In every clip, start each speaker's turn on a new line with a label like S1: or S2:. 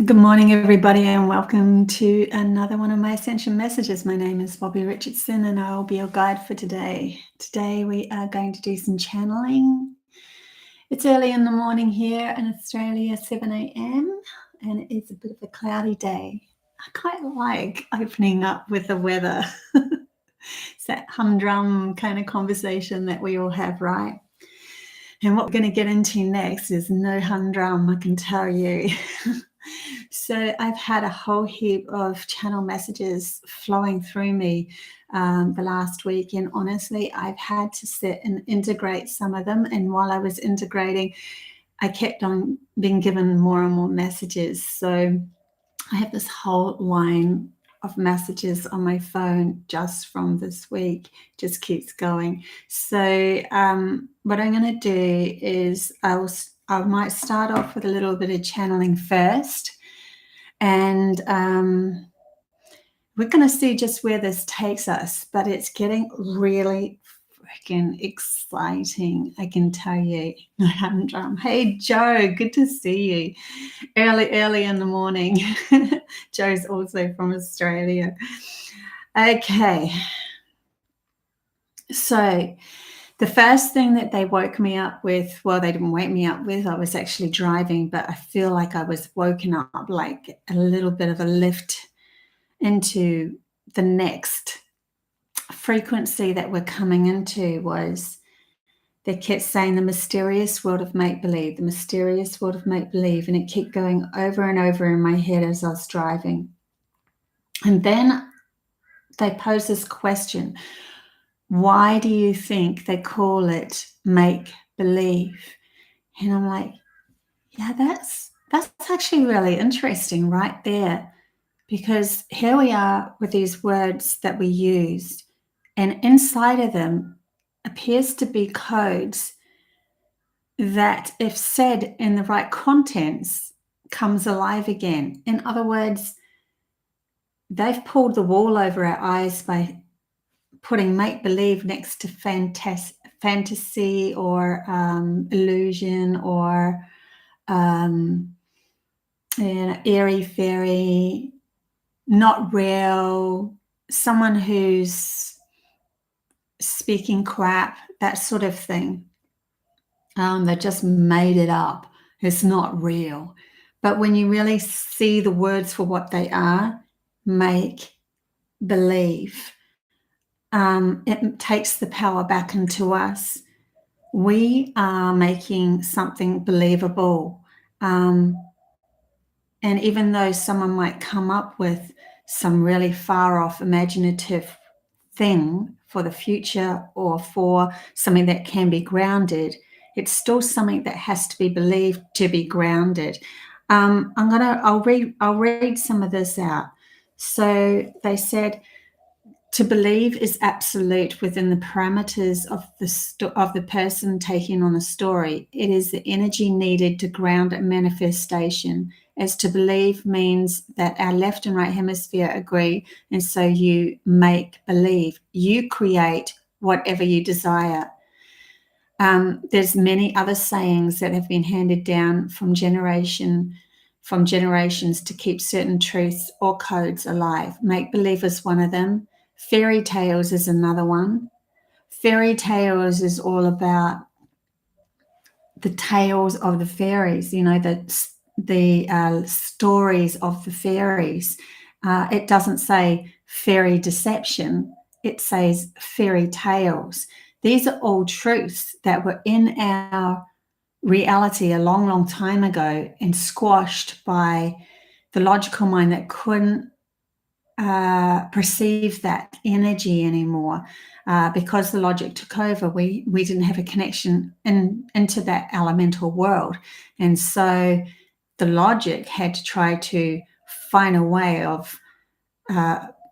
S1: Good morning, everybody, and welcome to another one of my Ascension messages. My name is Bobbie Richardson, and I will be your guide for today. Today, we are going to do some channeling. It's early in the morning here in Australia, 7 a.m., and it is a bit of a cloudy day. I quite like opening up with the weather. It's that humdrum kind of conversation that we all have, right? And what we're going to get into next is no humdrum, I can tell you. So I've had a whole heap of channel messages flowing through me the last week, and honestly, I've had to sit and integrate some of them. And while I was integrating, I kept on being given more and more messages. So I have this whole line of messages on my phone just from this week, just keeps going. So what I'm going to do is I might start off with a little bit of channeling first, and we're going to see just where this takes us, but it's getting really freaking exciting, I can tell you. Hey, Joe, good to see you. Early in the morning. Joe's also from Australia. Okay. So the first thing that they woke me up with, well, they didn't wake me up with, I was actually driving, but I feel like I was woken up like a little bit of a lift into the next frequency that we're coming into. Was they kept saying the mysterious world of make-believe, the mysterious world of make-believe, and it kept going over and over in my head as I was driving. And then they posed this question: why do you think they call it make-believe? And I'm like, yeah, that's actually really interesting right there, because here we are with these words that we use, and inside of them appears to be codes that, if said in the right contents, comes alive again. In other words, they've pulled the wool over our eyes by putting make-believe next to fantasy or illusion or airy fairy, not real, someone who's speaking crap, that sort of thing. They just made it up. It's not real. But when you really see the words for what they are, make believe, it takes the power back into us. We are making something believable. And even though someone might come up with some really far off imaginative thing for the future or for something that can be grounded, it's still something that has to be believed to be grounded. I'll read some of this out. So they said, to believe is absolute within the parameters of the person taking on the story. It is the energy needed to ground a manifestation, as to believe means that our left and right hemisphere agree, and so you make believe. You create whatever you desire. There's many other sayings that have been handed down from generations to keep certain truths or codes alive. Make believe is one of them. Fairy tales is another one. Fairy tales is all about the tales of the fairies, the stories of the fairies. It doesn't say fairy deception, it says fairy tales. These are all truths that were in our reality a long, long time ago and squashed by the logical mind that couldn't perceive that energy anymore. Because the logic took over, we didn't have a connection into that elemental world. And so the logic had to try to find a way of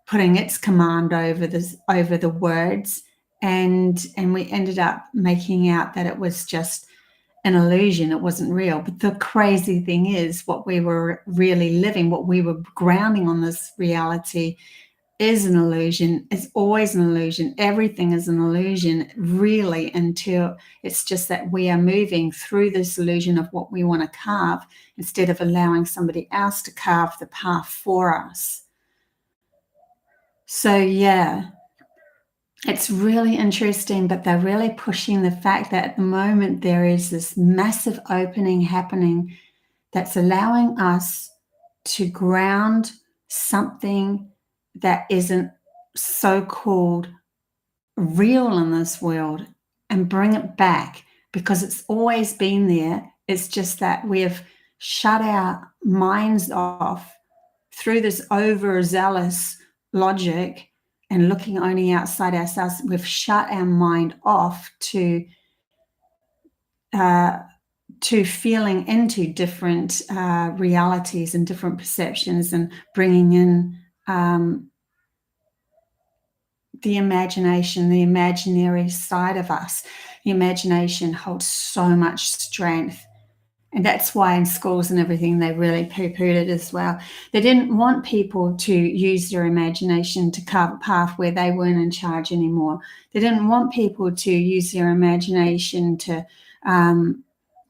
S1: putting its command over the words, and we ended up making out that it was just an illusion. It wasn't real. But the crazy thing is, what we were really living, what we were grounding on this reality, is an illusion. It's always an illusion. Everything is an illusion, really, until it's just that we are moving through this illusion of what we want to carve instead of allowing somebody else to carve the path for us. So, yeah, it's really interesting, but they're really pushing the fact that at the moment there is this massive opening happening that's allowing us to ground something that isn't so-called real in this world and bring it back, because it's always been there. It's just that we have shut our minds off through this overzealous logic and looking only outside ourselves. We've shut our mind off to feeling into different realities and different perceptions, and bringing in the imagination, the imaginary side of us. The imagination holds so much strength. And that's why in schools and everything, they really poo-pooed it as well. They didn't want people to use their imagination to carve a path where they weren't in charge anymore. They didn't want people to use their imagination to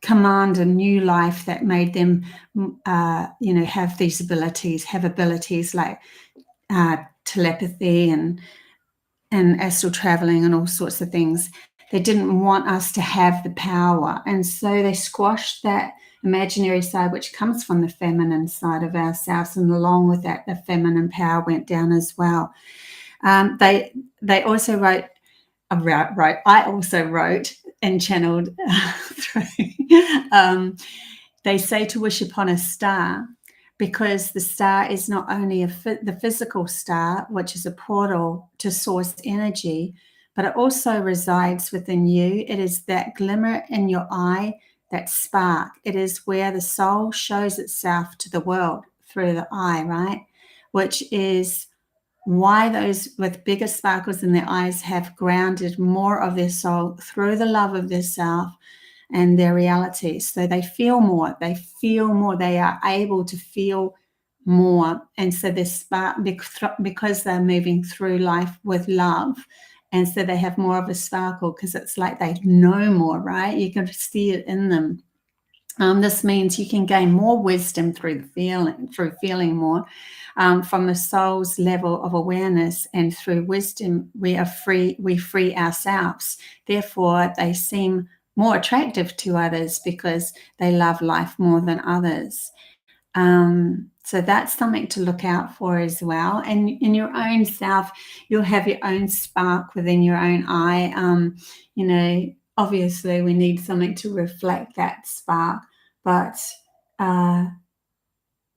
S1: command a new life that made them, have these abilities, have abilities like telepathy and astral traveling and all sorts of things. They didn't want us to have the power. And so they squashed that imaginary side, which comes from the feminine side of ourselves. And along with that, the feminine power went down as well. They also wrote, I also wrote and channeled through. They say to wish upon a star, because the star is not only the physical star, which is a portal to source energy, but it also resides within you. It is that glimmer in your eye, that spark. It is where the soul shows itself to the world, through the eye, right? Which is why those with bigger sparkles in their eyes have grounded more of their soul through the love of their self and their reality. So they feel more, they are able to feel more. And so they spark, because they're moving through life with love. And so they have more of a sparkle, because it's like they know more, right? You can see it in them. This means you can gain more wisdom through feeling more, from the soul's level of awareness, and through wisdom we free ourselves. Therefore, they seem more attractive to others because they love life more than others. So that's something to look out for as well. And in your own self, you'll have your own spark within your own eye. Obviously we need something to reflect that spark, but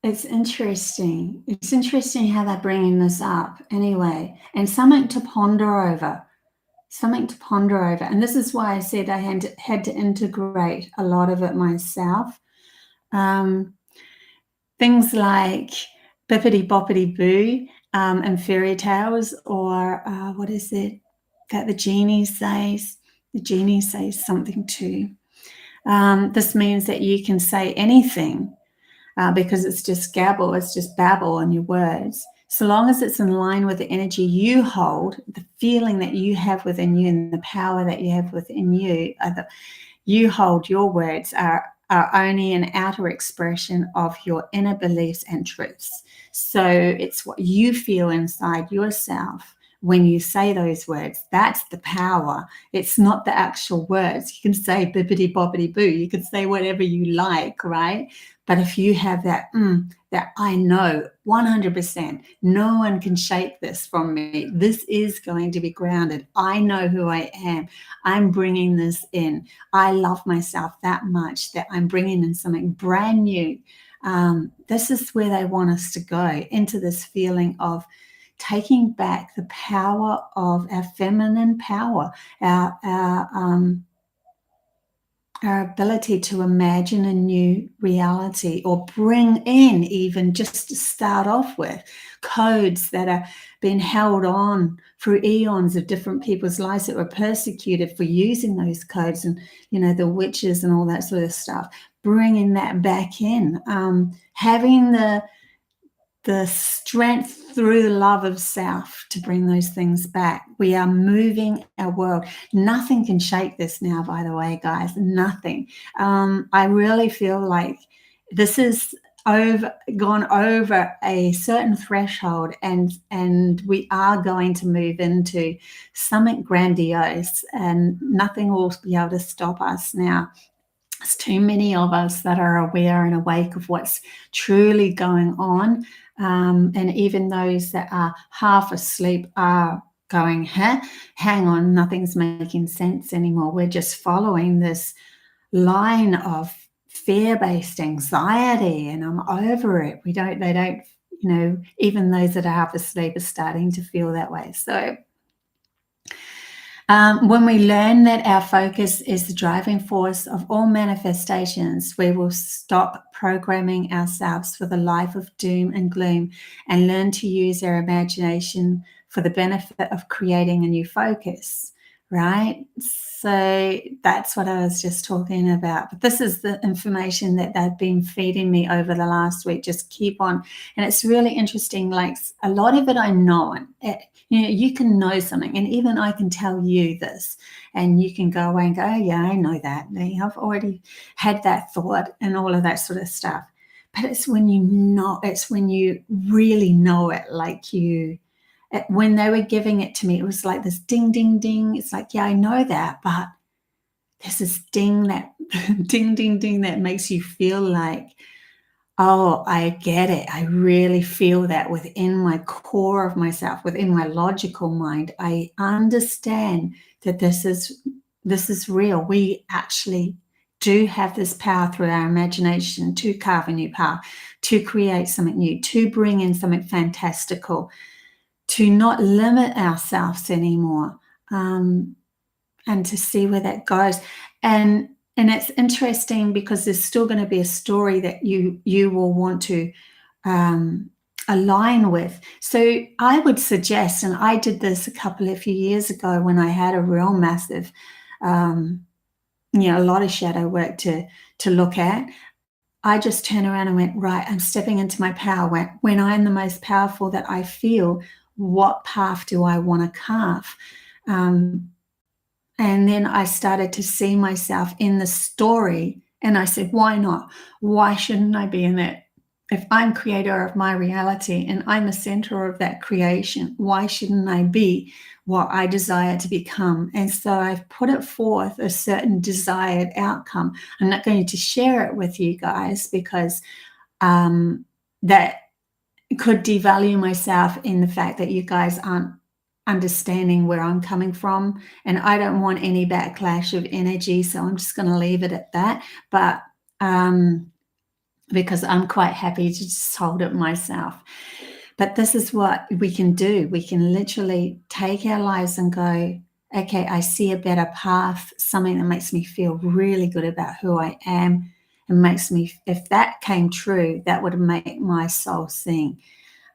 S1: it's interesting. It's interesting how they're bringing this up anyway, and something to ponder over. And this is why I said I had to integrate a lot of it myself. Things like bippity boppity boo and fairy tales, or what is it that the genie says? The genie says something too. This means that you can say anything because it's just gabble, it's just babble on your words. So long as it's in line with the energy you hold, the feeling that you have within you, and the power that you have within you, you hold, your words are only an outer expression of your inner beliefs and truths. So it's what you feel inside yourself when you say those words. That's the power. It's not the actual words. You can say bippity boppity boo. You can say whatever you like, right? But if you have that, that I know 100%, no one can shake this from me. This is going to be grounded. I know who I am. I'm bringing this in. I love myself that much that I'm bringing in something brand new. This is where they want us to go, into this feeling of taking back the power of our feminine power, our ability to imagine a new reality, or bring in, even just to start off with, codes that are being held on through eons of different people's lives that were persecuted for using those codes, and the witches and all that sort of stuff. Bringing that back in, having the the strength through the love of self to bring those things back. We are moving our world. Nothing can shake this now, by the way, guys. Nothing. I really feel like this is gone over a certain threshold, and we are going to move into something grandiose, and nothing will be able to stop us now. There's too many of us that are aware and awake of what's truly going on. And even those that are half asleep are going, hang on, nothing's making sense anymore. We're just following this line of fear-based anxiety, and I'm over it. They don't, even those that are half asleep are starting to feel that way. So when we learn that our focus is the driving force of all manifestations, we will stop programming ourselves for the life of doom and gloom and learn to use our imagination for the benefit of creating a new focus, right? So that's what I was just talking about. But this is the information that they've been feeding me over the last week. Just keep on. And it's really interesting. Like, a lot of it I know. You can know something, and even I can tell you this, and you can go away and go, oh, yeah, I know that. I've already had that thought and all of that sort of stuff. But it's when you know, it's when you really know it, when they were giving it to me, it was like this ding, ding, ding. It's like, yeah, I know that, but there's this ding, that ding, ding, ding that makes you feel like, oh, I get it. I really feel that within my core of myself, within my logical mind. I understand that this is real. We actually do have this power through our imagination to carve a new path, to create something new, to bring in something fantastical, to not limit ourselves anymore, and to see where that goes. And it's interesting because there's still going to be a story that you will want to align with. So I would suggest, and I did this a few years ago when I had a real massive, a lot of shadow work to look at. I just turned around and went, right, I'm stepping into my power. When I'm the most powerful that I feel, what path do I want to carve? And then I started to see myself in the story, and I said, why not? Why shouldn't I be in that? If I'm creator of my reality and I'm the center of that creation, why shouldn't I be what I desire to become? And so I've put it forth, a certain desired outcome. I'm not going to share it with you guys because that could devalue myself in the fact that you guys aren't understanding where I'm coming from, and I don't want any backlash of energy, so I'm just going to leave it at that. But because I'm quite happy to just hold it myself. But this is what we can do. We can literally take our lives and go, okay, I see a better path, something that makes me feel really good about who I am, and makes me, if that came true, that would make my soul sing.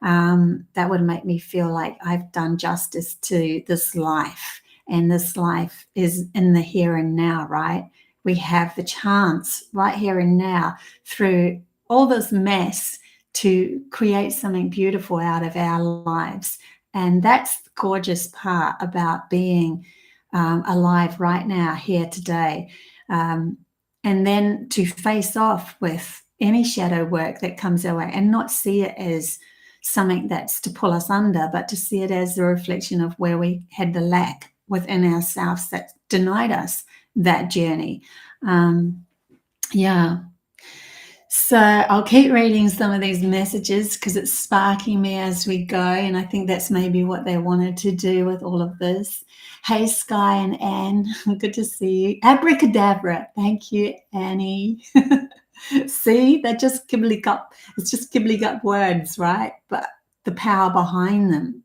S1: That would make me feel like I've done justice to this life, and this life is in the here and now, right? We have the chance right here and now through all this mess to create something beautiful out of our lives. And that's the gorgeous part about being alive right now, here today. And then to face off with any shadow work that comes our way and not see it as something that's to pull us under, but to see it as a reflection of where we had the lack within ourselves that denied us that journey. So I'll keep reading some of these messages because it's sparking me as we go, and I think that's maybe what they wanted to do with all of this. Hey, Sky and Anne, good to see you. Abracadabra, thank you, Annie. See, they're just it's just gibbly-gut words, right? But the power behind them.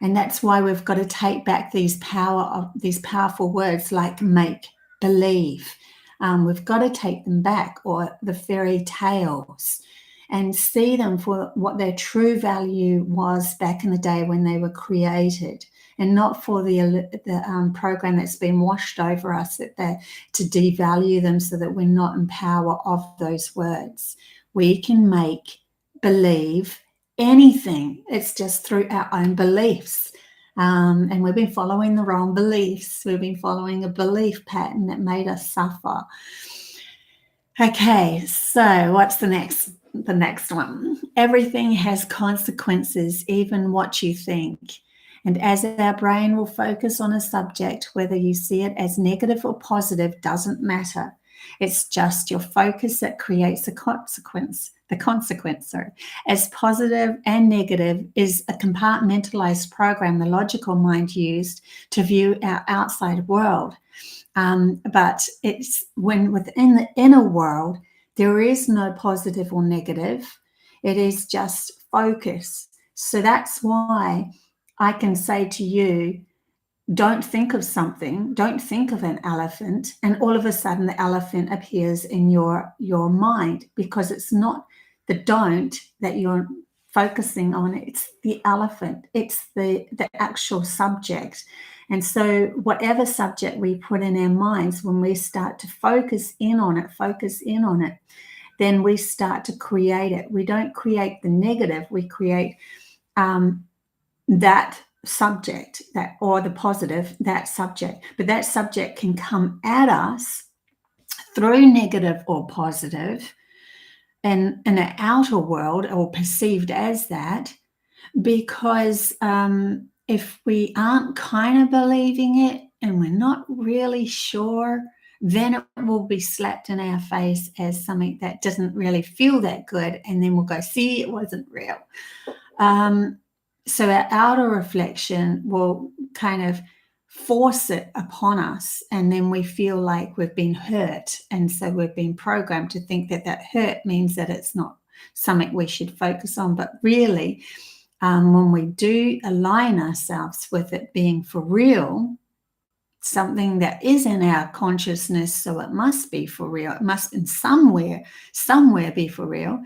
S1: And that's why we've got to take back these powerful words like make, believe. We've got to take them back, or the fairy tales, and see them for what their true value was back in the day when they were created, and not for the program that's been washed over us to devalue them so that we're not in power of those words. We can make, believe, anything. It's just through our own beliefs. And we've been following the wrong beliefs. We've been following a belief pattern that made us suffer. Okay, so what's the next one? Everything has consequences, even what you think. And as our brain will focus on a subject, whether you see it as negative or positive doesn't matter. It's just your focus that creates the consequence. As positive and negative is a compartmentalized program the logical mind used to view our outside world. But it's when within the inner world, there is no positive or negative. It is just focus. So that's why I can say to you, don't think of something, don't think of an elephant, and all of a sudden the elephant appears in your mind, because it's not the don't that you're focusing on, it's the elephant, it's the actual subject. And so whatever subject we put in our minds, when we start to focus in on it, then we start to create it. We don't create the negative, we create that subject, that, or the positive, that subject. But that subject can come at us through negative or positive and in the outer world, or perceived as that, because if we aren't kind of believing it and we're not really sure, then it will be slapped in our face as something that doesn't really feel that good, and then we'll go, see, it wasn't real. So our outer reflection will kind of force it upon us, and then we feel like we've been hurt, and so we've been programmed to think that that hurt means that it's not something we should focus on. But really, when we do align ourselves with it being for real, something that is in our consciousness, so it must be for real, it must in somewhere be for real,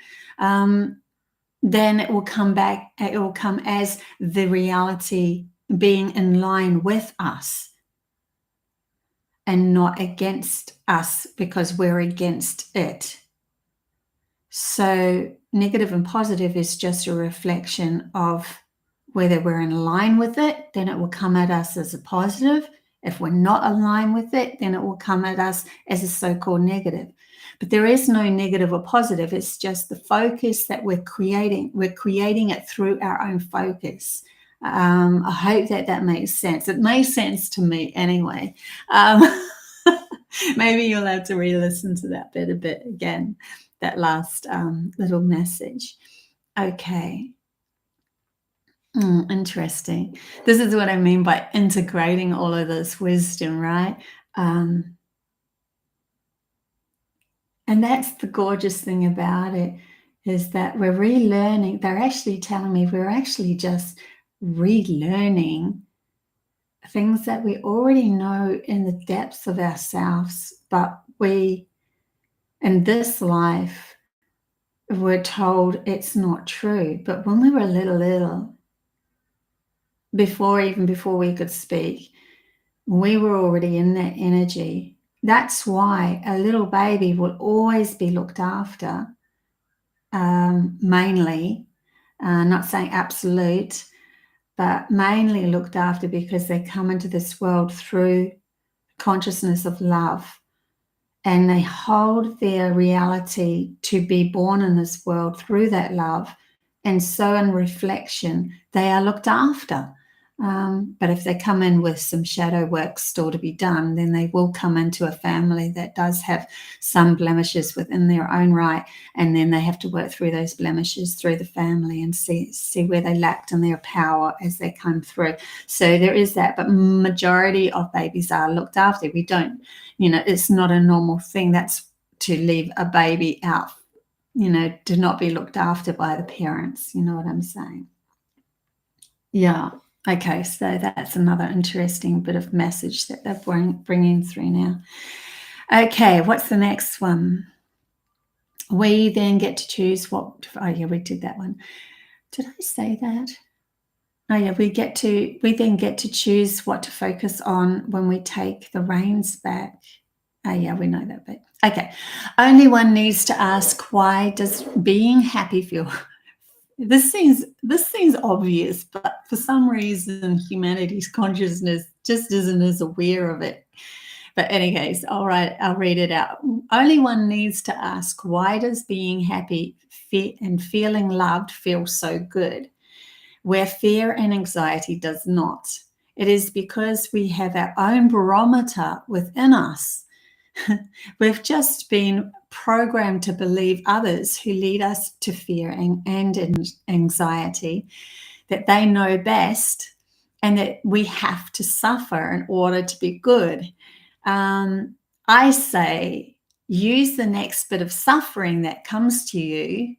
S1: then it will come back, it will come as the reality being in line with us and not against us, because we're against it. So negative and positive is just a reflection of whether we're in line with it, then it will come at us as a positive. If we're not aligned with it, then it will come at us as a so-called negative. But there is no negative or positive. It's just the focus that we're creating. We're creating it through our own focus. I hope that makes sense. It makes sense to me anyway. Maybe you'll have to re-listen to that bit a bit again, that last little message. Okay. Interesting. This is what I mean by integrating all of this wisdom, right? And that's the gorgeous thing about it, is that we're relearning. They're actually telling me we're actually just relearning things that we already know in the depths of ourselves, but we, in this life, we're told it's not true. But when we were little, before we could speak, we were already in that energy. That's why a little baby will always be looked after, mainly, not saying absolute, but mainly looked after, because they come into this world through consciousness of love, and they hold their reality to be born in this world through that love. And so in reflection, they are looked after. But if they come in with some shadow work still to be done, then they will come into a family that does have some blemishes within their own right, and then they have to work through those blemishes through the family and see where they lacked in their power as they come through. So there is that, but majority of babies are looked after. We don't, it's not a normal thing. That's to leave a baby out, to not be looked after by the parents. You know what I'm saying? Yeah. Okay, so that's another interesting bit of message that they're bringing through now. Okay, what's the next one? We then get to choose what... Oh, yeah, we did that one. Did I say that? Oh, yeah, we then get to choose what to focus on when we take the reins back. Oh, yeah, we know that bit. Okay, only one needs to ask, why does being happy feel This seems obvious, but for some reason humanity's consciousness just isn't as aware of it. But in any case, I'll read it out. Only one needs to ask, why does being happy and feeling loved feel so good, where fear and anxiety does not? It is because we have our own barometer within us. We've just been programmed to believe others who lead us to fear and anxiety, that they know best and that we have to suffer in order to be good. I say, use the next bit of suffering that comes to you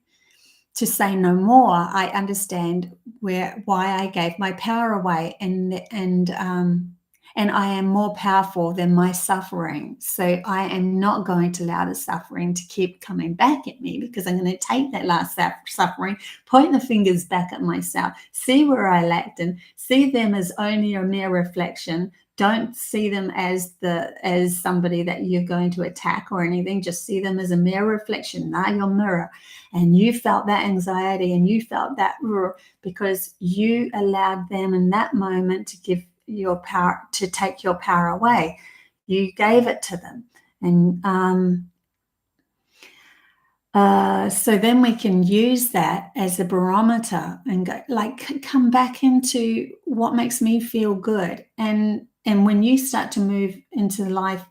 S1: to say no more. I understand why I gave my power away, and I am more powerful than my suffering. So I am not going to allow the suffering to keep coming back at me, because I'm going to take that last suffering, point the fingers back at myself, see where I lacked, and see them as only a mere reflection. Don't see them as somebody that you're going to attack or anything. Just see them as a mere reflection. Now your mirror. And you felt that anxiety and you felt that because you allowed them in that moment to give your power, to take your power away. You gave it to them. And so then we can use that as a barometer and go, like, come back into what makes me feel good. And when you start to move into life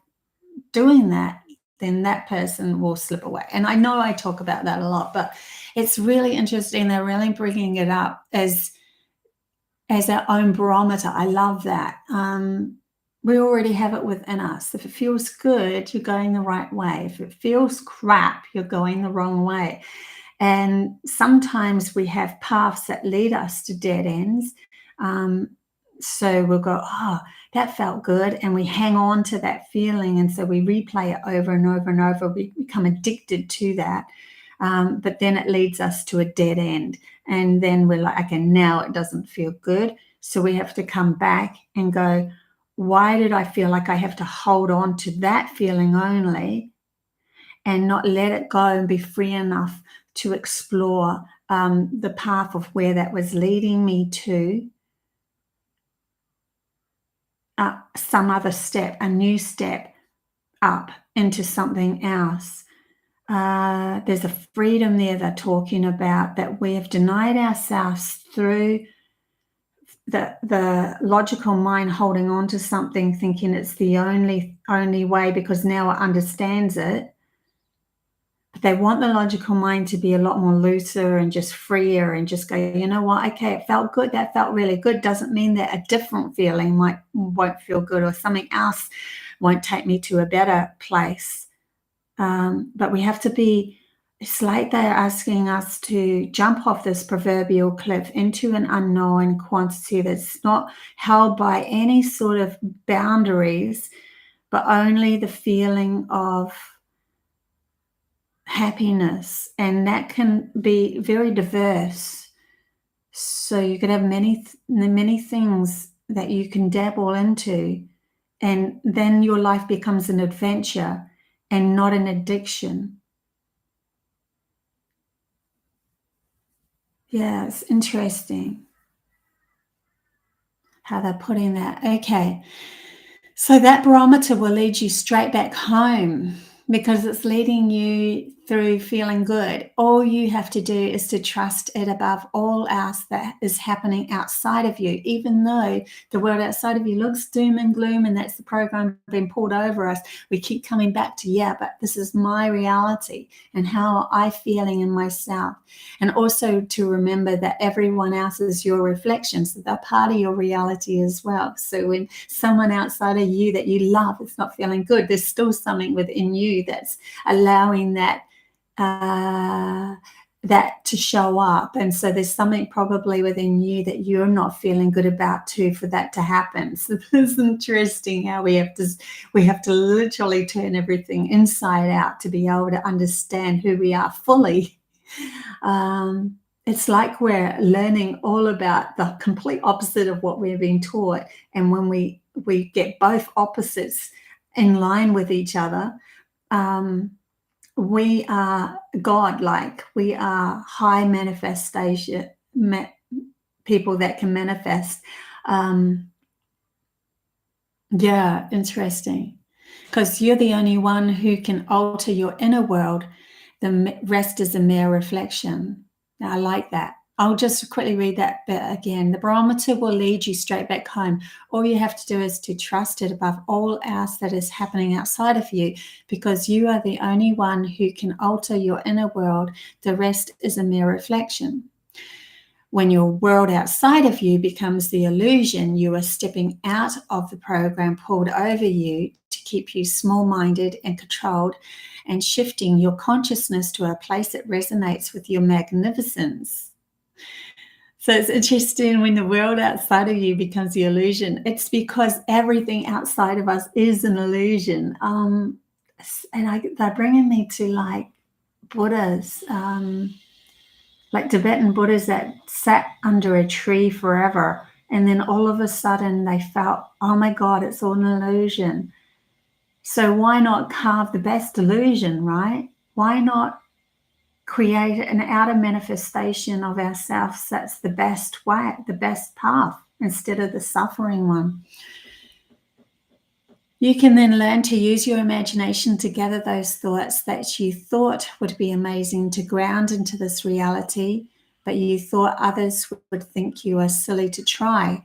S1: doing that, then that person will slip away. And I know I talk about that a lot, but it's really interesting. They're really bringing it up as our own barometer. I love that. We already have it within us. If it feels good, you're going the right way. If it feels crap, you're going the wrong way. And sometimes we have paths that lead us to dead ends. So we'll go, oh, that felt good. And we hang on to that feeling. And so we replay it over and over and over. We become addicted to that. But then it leads us to a dead end. And then we're like, okay, now it doesn't feel good. So we have to come back and go, why did I feel like I have to hold on to that feeling only and not let it go and be free enough to explore the path of where that was leading me to some other step, a new step up into something else. There's a freedom there they're talking about, that we have denied ourselves through the logical mind holding on to something, thinking it's the only way because now it understands it. But they want the logical mind to be a lot more looser and just freer and just go, you know what, okay, it felt good, that felt really good. Doesn't mean that a different feeling won't feel good, or something else won't take me to a better place. But we have to be, it's like they're asking us to jump off this proverbial cliff into an unknown quantity that's not held by any sort of boundaries, but only the feeling of happiness. And that can be very diverse. So you could have many things that you can dabble into, and then your life becomes an adventure and not an addiction. Yeah, it's interesting how they're putting that. Okay, so that barometer will lead you straight back home because it's leading you through feeling good. All you have to do is to trust it above all else that is happening outside of you, even though the world outside of you looks doom and gloom, and that's the program being pulled over us. We keep coming back to, yeah, but this is my reality and how I'm feeling in myself. And also to remember that everyone else is your reflection, so they're part of your reality as well. So when someone outside of you that you love is not feeling good, there's still something within you that's allowing that to show up. And so there's something probably within you that you're not feeling good about too, for that to happen. So it's interesting how we have to literally turn everything inside out to be able to understand who we are fully. It's like we're learning all about the complete opposite of what we're being taught. And when we get both opposites in line with each other, we are God-like. We are high manifestation people that can manifest. Yeah, interesting. Because you're the only one who can alter your inner world. The rest is a mere reflection. Now, I like that. I'll just quickly read that bit again. The barometer will lead you straight back home. All you have to do is to trust it above all else that is happening outside of you, because you are the only one who can alter your inner world. The rest is a mere reflection. When your world outside of you becomes the illusion, you are stepping out of the program pulled over you to keep you small-minded and controlled, and shifting your consciousness to a place that resonates with your magnificence. So it's interesting, when the world outside of you becomes the illusion, it's because everything outside of us is an illusion. And they're bringing me to like Buddhas, like Tibetan Buddhas that sat under a tree forever. And then all of a sudden they felt, oh my God, it's all an illusion. So why not carve the best illusion, right? Why not create an outer manifestation of ourselves that's the best way, the best path, instead of the suffering one? You can then learn to use your imagination to gather those thoughts that you thought would be amazing to ground into this reality, but you thought others would think you are silly to try.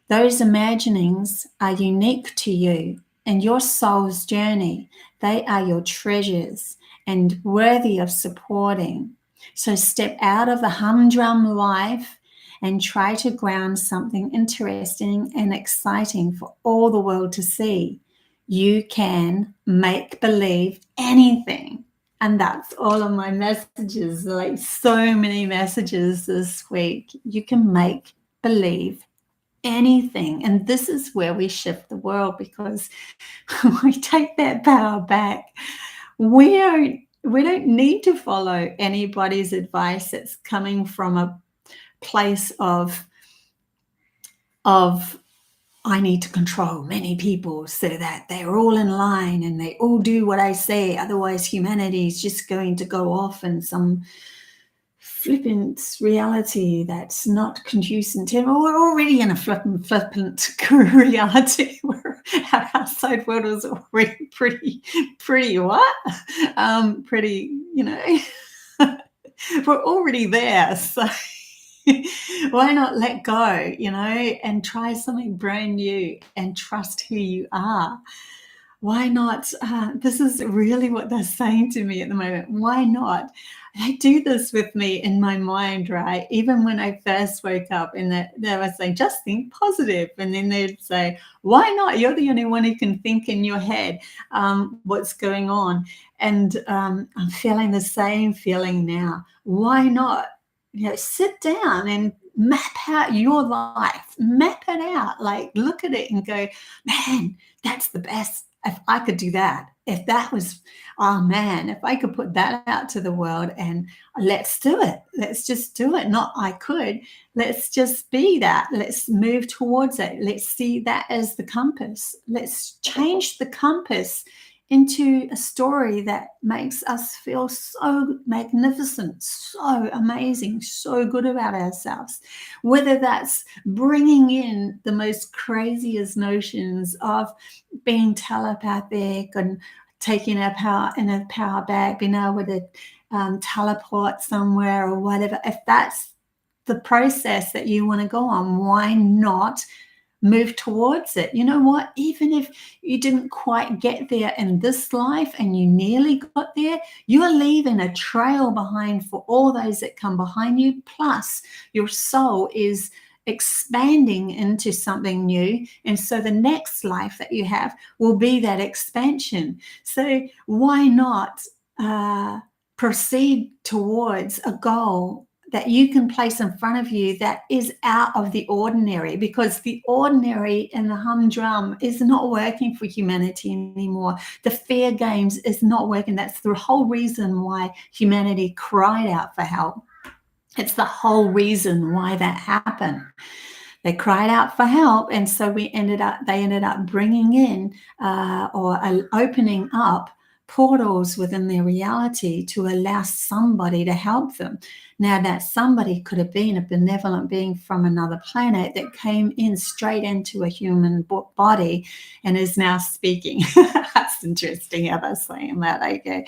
S1: Those imaginings are unique to you and your soul's journey. They are your treasures and worthy of supporting. So step out of the humdrum life and try to ground something interesting and exciting for all the world to see. You can make believe anything. And that's all of my messages, like so many messages this week. You can make believe anything. And this is where we shift the world, because we take that power back. We don't need to follow anybody's advice that's coming from a place of I need to control many people so that they're all in line and they all do what I say. Otherwise, humanity is just going to go off in some flippant reality that's not conducive to. We're already in a flippant reality where our outside world is already pretty what? Pretty, we're already there. So why not let go, and try something brand new and trust who you are? Why not? This is really what they're saying to me at the moment. Why not? They do this with me in my mind, right? Even when I first woke up, and they were saying, just think positive. And then they'd say, why not? You're the only one who can think in your head what's going on. And I'm feeling the same feeling now. Why not? Sit down and map out your life. Map it out. Like, look at it and go, man, that's the best. If I could do that, if that was, oh man, if I could put that out to the world, and let's do it. Let's just do it. Not I could. Let's just be that. Let's move towards it. Let's see that as the compass. Let's change the compass into a story that makes us feel so magnificent, so amazing, so good about ourselves. Whether that's bringing in the most craziest notions of being telepathic and taking our power back, being able to teleport somewhere or whatever. If that's the process that you want to go on, why not move towards it? You know what? Even if you didn't quite get there in this life and you nearly got there, you're leaving a trail behind for all those that come behind you. Plus, your soul is expanding into something new. And so the next life that you have will be that expansion. So why not proceed towards a goal that you can place in front of you that is out of the ordinary? Because the ordinary and the humdrum is not working for humanity anymore. The fair games is not working. That's the whole reason why humanity cried out for help. It's the whole reason why that happened. They cried out for help, and so they ended up bringing in or opening up portals within their reality to allow somebody to help them. Now, that somebody could have been a benevolent being from another planet that came in straight into a human body and is now speaking. That's interesting how they're saying that. Okay,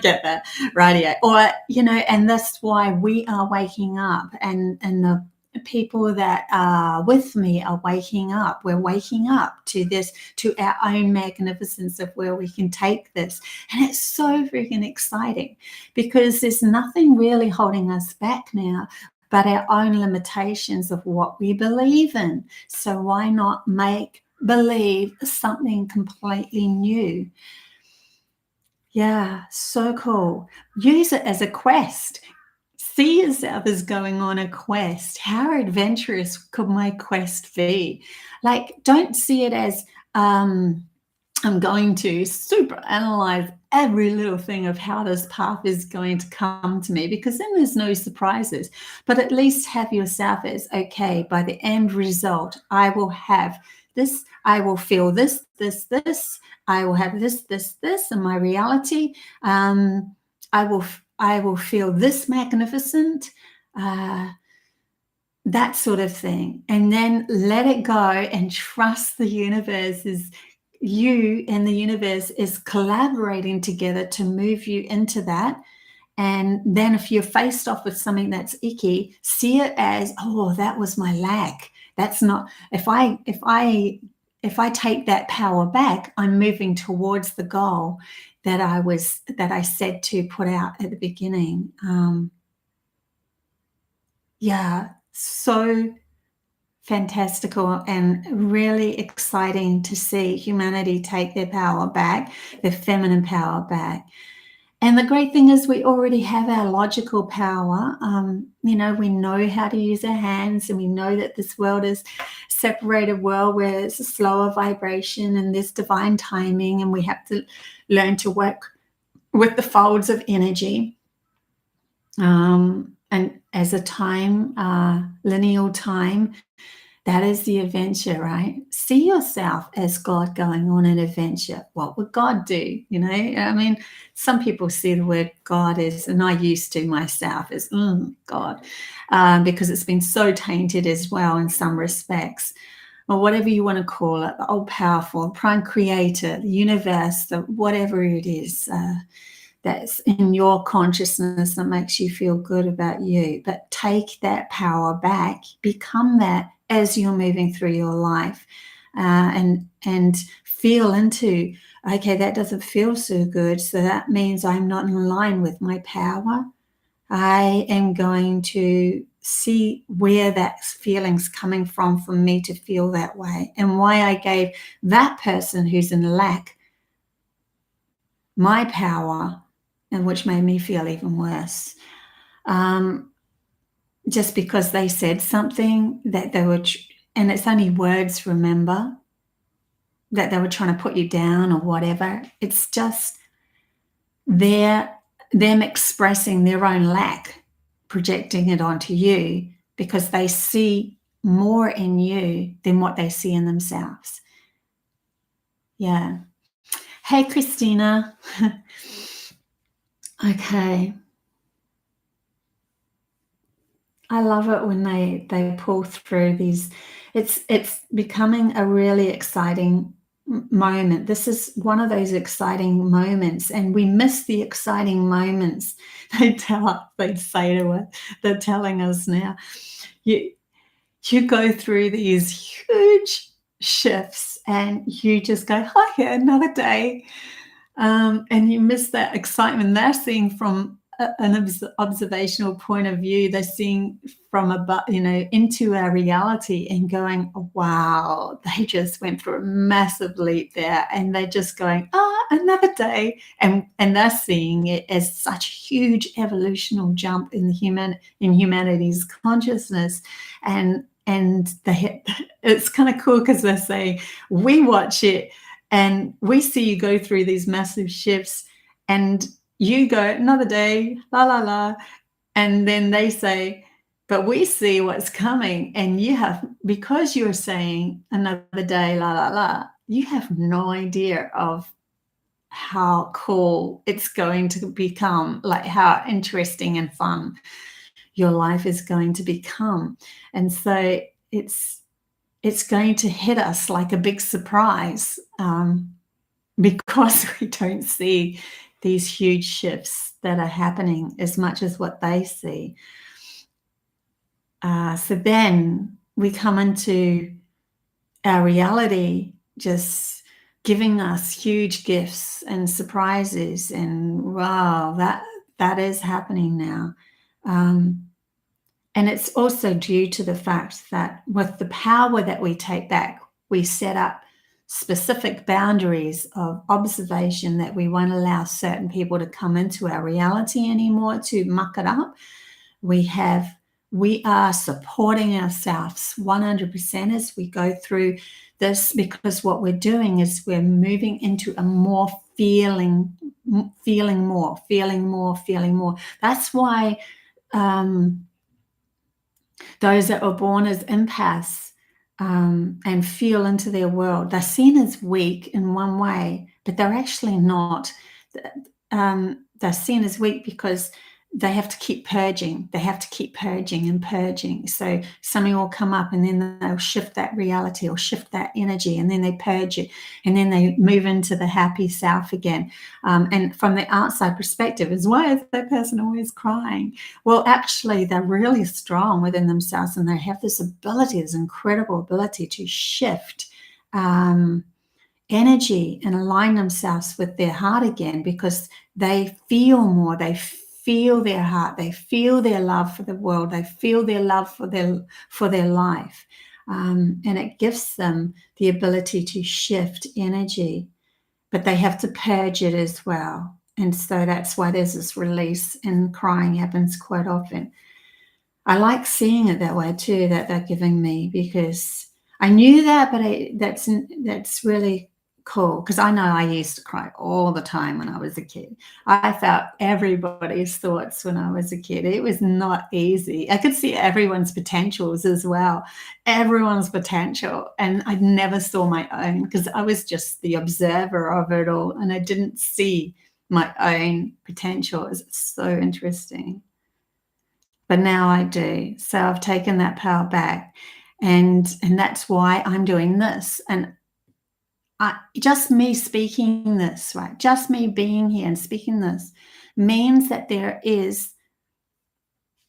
S1: get that, radio. Or, you know, and that's why we are waking up, and the people that are with me are waking up. We're waking up to this, to our own magnificence of where we can take this. And it's so freaking exciting, because there's nothing really holding us back now but our own limitations of what we believe in. So why not make believe something completely new? Yeah, so cool. Use it as a quest. See yourself as going on a quest. How adventurous could my quest be? Like, don't see it as I'm going to super analyze every little thing of how this path is going to come to me, because then there's no surprises. But at least have yourself as, okay, by the end result, I will have this, I will feel this, this, this, I will have this, this, this in my reality. I will feel this magnificent, that sort of thing. And then let it go and trust the universe is, you and the universe is collaborating together to move you into that. And then if you're faced off with something that's icky, see it as, oh, that was my lack. That's not, if I take that power back, I'm moving towards the goal that I said to put out at the beginning. Yeah, so fantastical and really exciting to see humanity take their power back, their feminine power back. And the great thing is we already have our logical power. You know, we know how to use our hands, and we know that this world is a separated world where it's a slower vibration and there's divine timing, and we have to learn to work with the folds of energy. And as a time, lineal time, that is the adventure, right? See yourself as God going on an adventure. What would God do? You know, I mean, some people see the word God as, and I used to myself, as God, because it's been so tainted as well in some respects, or whatever you want to call it, the all-powerful, prime creator, the universe, the whatever it is. That's in your consciousness that makes you feel good about you. But take that power back, become that as you're moving through your life, and feel into, okay, that doesn't feel so good, so that means I'm not in line with my power. I am going to see where that feeling's coming from for me to feel that way, and why I gave that person who's in lack my power, and which made me feel even worse, just because they said something that they were, and it's only words, remember, that they were trying to put you down or whatever. It's just them expressing their own lack, projecting it onto you, because they see more in you than what they see in themselves. Yeah. Hey, Christina. Okay. I love it when they pull through these. It's becoming a really exciting moment. This is one of those exciting moments, and we miss the exciting moments. They say to us, they're telling us now, you go through these huge shifts and you just go, oh yeah, another day. And you miss that excitement. They're seeing from an observational point of view. They're seeing from above, you know, into our reality and going, oh, wow, they just went through a massive leap there, and they're just going, another day, and they're seeing it as such a huge evolutional jump in humanity's consciousness, and it's kind of cool because they're saying, we watch it and we see you go through these massive shifts, and you go, another day, la, la, la. And then they say, but we see what's coming. And you have, because you're saying another day, la, la, la, you have no idea of how cool it's going to become, like how interesting and fun your life is going to become. And so it's going to hit us like a big surprise, because we don't see these huge shifts that are happening as much as what they see. So then we come into our reality just giving us huge gifts and surprises, and wow, that is happening now. And it's also due to the fact that with the power that we take back, we set up specific boundaries of observation, that we won't allow certain people to come into our reality anymore to muck it up. We are supporting ourselves 100% as we go through this, because what we're doing is we're moving into a more feeling more. That's why those that were born as empaths and feel into their world, they're seen as weak in one way, but they're actually not. They're seen as weak because they have to keep purging. They have to keep purging and purging. So something will come up, and then they'll shift that reality or shift that energy, and then they purge it, and then they move into the happy self again. And from the outside perspective is, why is that person always crying? Well, actually, they're really strong within themselves, and they have this ability, this incredible ability to shift energy and align themselves with their heart again, because they feel more. They feel their heart. They feel their love for the world. They feel their love for their life, and it gives them the ability to shift energy, but they have to purge it as well. And so that's why there's this release, and crying happens quite often. I like seeing it that way too, that they're giving me, because I knew that, but that's really cool, because I know I used to cry all the time when I was a kid. I felt everybody's thoughts when I was a kid. It was not easy. I could see everyone's potentials as well, everyone's potential, and I never saw my own, because I was just the observer of it all, and I didn't see my own potential. It's so interesting. But now I do. So I've taken that power back, and that's why I'm doing this. And just me speaking this, right? Just me being here and speaking this means that there is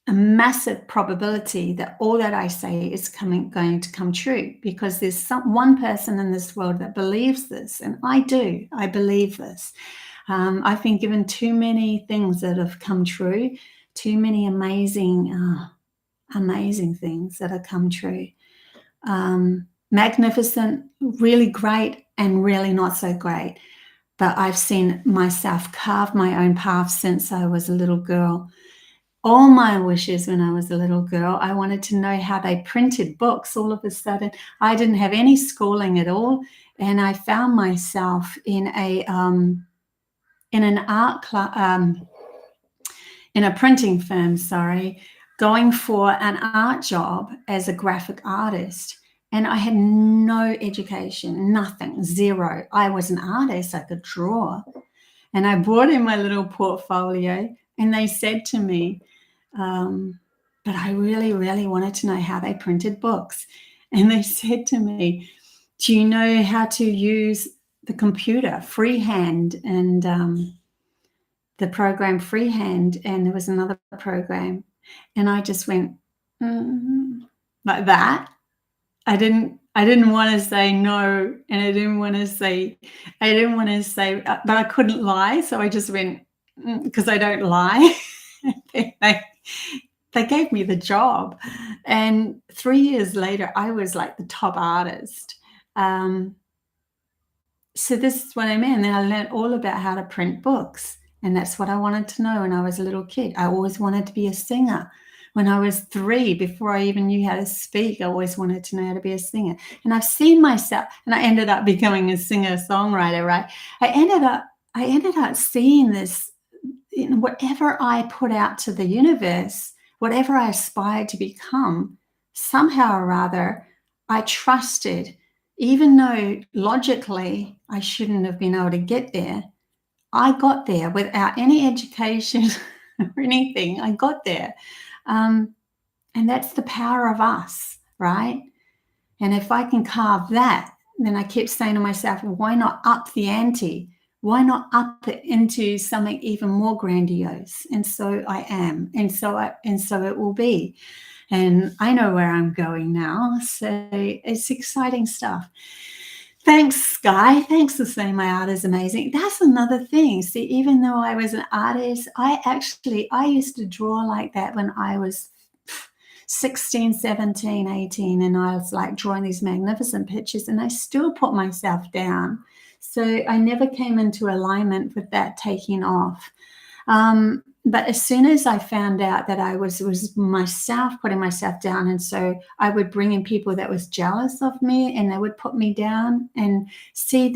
S1: a massive probability that all that I say is going to come true, because there's one person in this world that believes this, and I do. I believe this. I've been given too many things that have come true, too many amazing things that have come true. Magnificent, really great, and really not so great. But I've seen myself carve my own path since I was a little girl. All my wishes when I was a little girl, I wanted to know how they printed books. All of a sudden, I didn't have any schooling at all, and I found myself in an art class, in a printing firm, going for an art job as a graphic artist. And I had no education, nothing, zero. I was an artist, I could draw. And I brought in my little portfolio, and they said to me, but I really, really wanted to know how they printed books. And they said to me, do you know how to use the computer, freehand, and the program freehand? And there was another program, and I just went like that. I didn't want to say no, and I didn't want to say, but I couldn't lie, so I just went, because I don't lie. They gave me the job, and 3 years later, I was like the top artist. So this is what I mean. Then I learned all about how to print books, and that's what I wanted to know when I was a little kid. I always wanted to be a singer. When I was 3, before I even knew how to speak, I always wanted to know how to be a singer. And I've seen myself, and I ended up becoming a singer-songwriter, right? I ended up seeing this, whatever I put out to the universe, whatever I aspired to become, somehow or other, I trusted, even though logically I shouldn't have been able to get there, I got there without any education or anything. I got there. And that's the power of us, right? And if I can carve that, then I kept saying to myself, well, why not up the ante? Why not up it into something even more grandiose? And so I am. And so it will be. And I know where I'm going now. So it's exciting stuff. Thanks, Sky. Thanks for saying my art is amazing. That's another thing. See, even though I was an artist, I used to draw like that when I was 16, 17, 18, and I was like drawing these magnificent pictures, and I still put myself down. So I never came into alignment with that taking off. But as soon as I found out that I was myself putting myself down, and so I would bring in people that was jealous of me, and they would put me down. And see,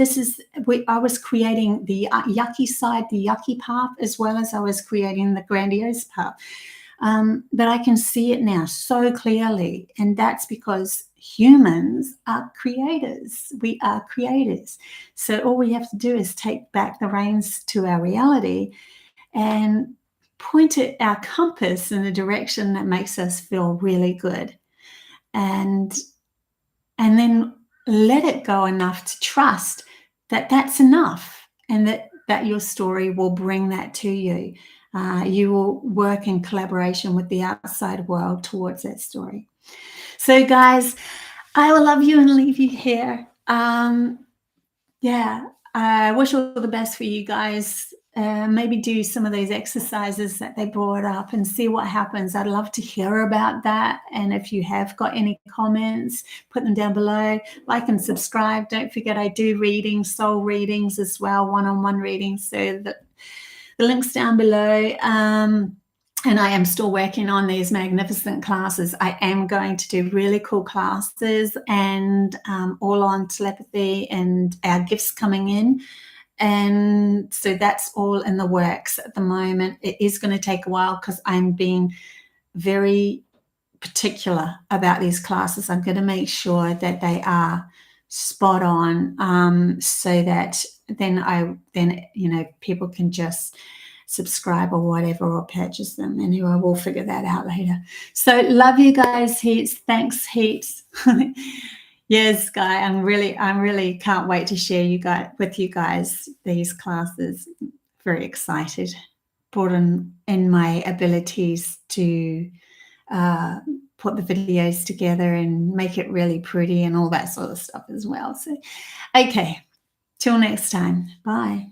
S1: I was creating the yucky side, the yucky path, as well as I was creating the grandiose path. But I can see it now so clearly, and that's because humans are creators. We are creators. So all we have to do is take back the reins to our reality and point at our compass in a direction that makes us feel really good, and then let it go enough to trust that that's enough, and that your story will bring that to you. You will work in collaboration with the outside world towards that story. So guys, I will love you and leave you here. Yeah, I wish all the best for you guys. Maybe do some of these exercises that they brought up and see what happens. I'd love to hear about that. And if you have got any comments, put them down below. Like and subscribe. Don't forget I do readings, soul readings as well, one-on-one readings. So the link's down below. And I am still working on these magnificent classes. I am going to do really cool classes, and all on telepathy and our gifts coming in. And so that's all in the works at the moment. It is going to take a while because I'm being very particular about these classes. I'm going to make sure that they are spot on, so that then people can just subscribe or whatever, or purchase them. Anyway, we'll figure that out later. So love you guys heaps. Thanks heaps. Yes, Guy, I'm really can't wait to share with you guys these classes. Very excited. Broaden in my abilities to put the videos together and make it really pretty and all that sort of stuff as well. So, okay, till next time. Bye.